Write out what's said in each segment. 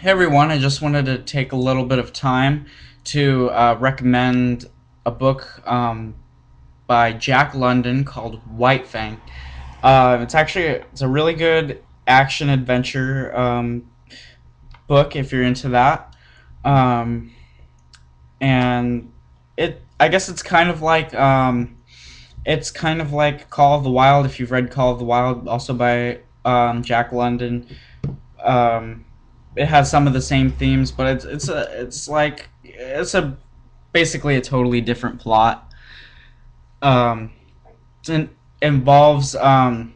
Hey everyone, I just wanted to take a little bit of time to recommend a book by Jack London called White Fang. It's a really good action adventure book if you're into that. Um, and I guess it's kind of like Call of the Wild if you've read Call of the Wild, also by Jack London. Um, it has some of the same themes, but it's a basically a totally different plot. Um, it involves um,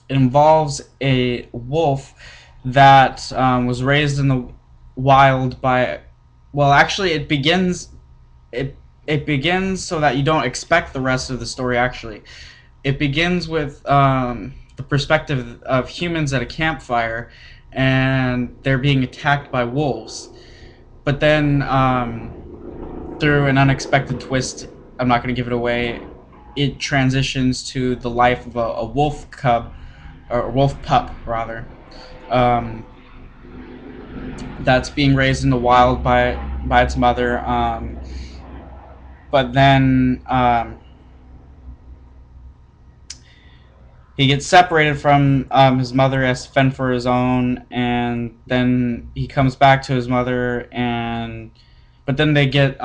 it involves a wolf that was raised in the wild by. Well, actually, it it begins so that you don't expect the rest of the story. Actually, it begins with the perspective of humans at a campfire, and they're being attacked by wolves. But then, through an unexpected twist, I'm not going to give it away. It transitions to the life of a wolf cub, or a wolf pup rather, um, that's being raised in the wild by its mother. But then he gets separated from his mother, has to fend for his own, and then he comes back to his mother, and but then they get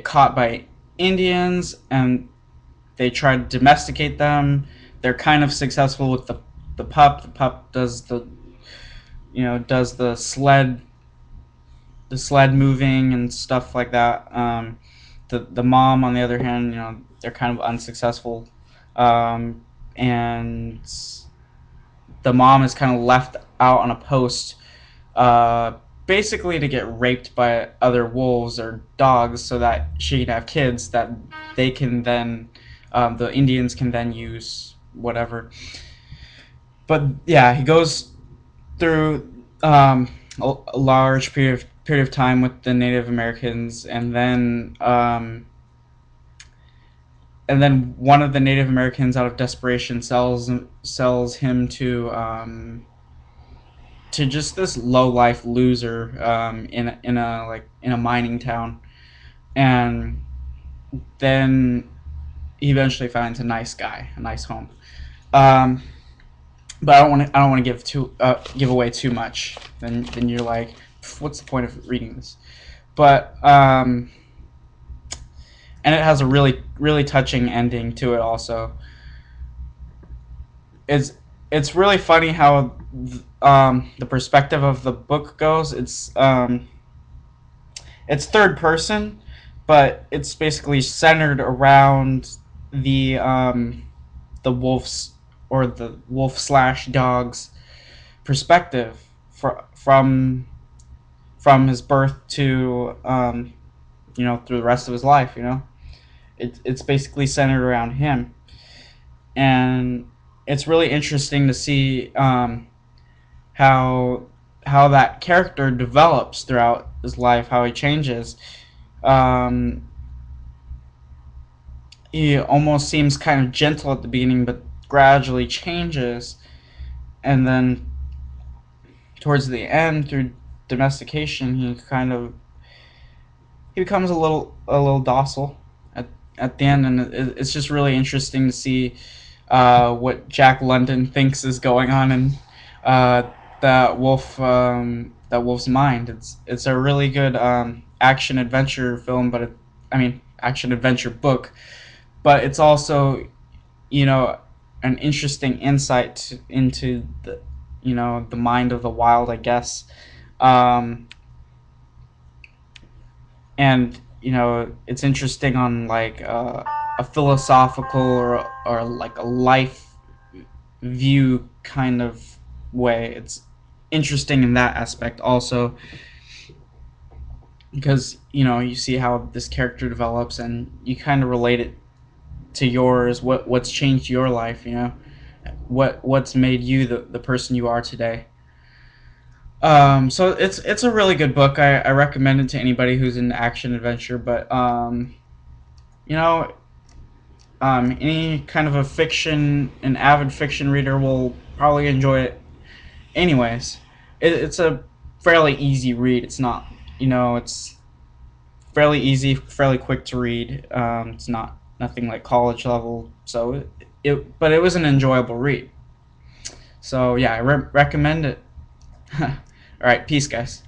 caught by Indians, and they try to domesticate them. They're kind of successful with the pup. The pup does does the sled moving and stuff like that. The mom, on the other hand, they're kind of unsuccessful, and the mom is kind of left out on a post, uh, basically to get raped by other wolves or dogs, so that she can have kids that they can then the Indians can then use whatever. But yeah, he goes through a large period of time with the Native Americans, and then one of the Native Americans, out of desperation, sells him to just this low life loser in a mining town, and then he eventually finds a nice guy, a nice home. Um, but I don't want to give away too much. Then you're like, what's the point of reading this? But and it has a really touching ending to it. Also, it's it's really funny how the perspective of the book goes. It's third person, but it's basically centered around the wolf's or the wolf slash dog's perspective from his birth to through the rest of his life. It's basically centered around him, and it's really interesting to see how that character develops throughout his life, how he changes. Um, he almost seems kind of gentle at the beginning, but gradually changes, and then towards the end, through domestication, he becomes a little docile at the end, and it's just really interesting to see what Jack London thinks is going on in uh, that wolf's mind. It's a really good action adventure film, I mean action adventure book, but it's also you know an interesting insight into the mind of the wild, I guess. Um, and it's interesting on like a philosophical or like a life view kind of way. It's interesting in that aspect also, because you see how this character develops, and you kind of relate it to yours. What's changed your life, what's made you the person you are today. So it's a really good book. I recommend it to anybody who's into action adventure. But you know any kind of an avid fiction reader will probably enjoy it anyways. It's a fairly easy read. It's not, it's fairly easy, fairly quick to read. It's not nothing like college level, so but it was an enjoyable read. So yeah, I recommend it. All right, peace, guys.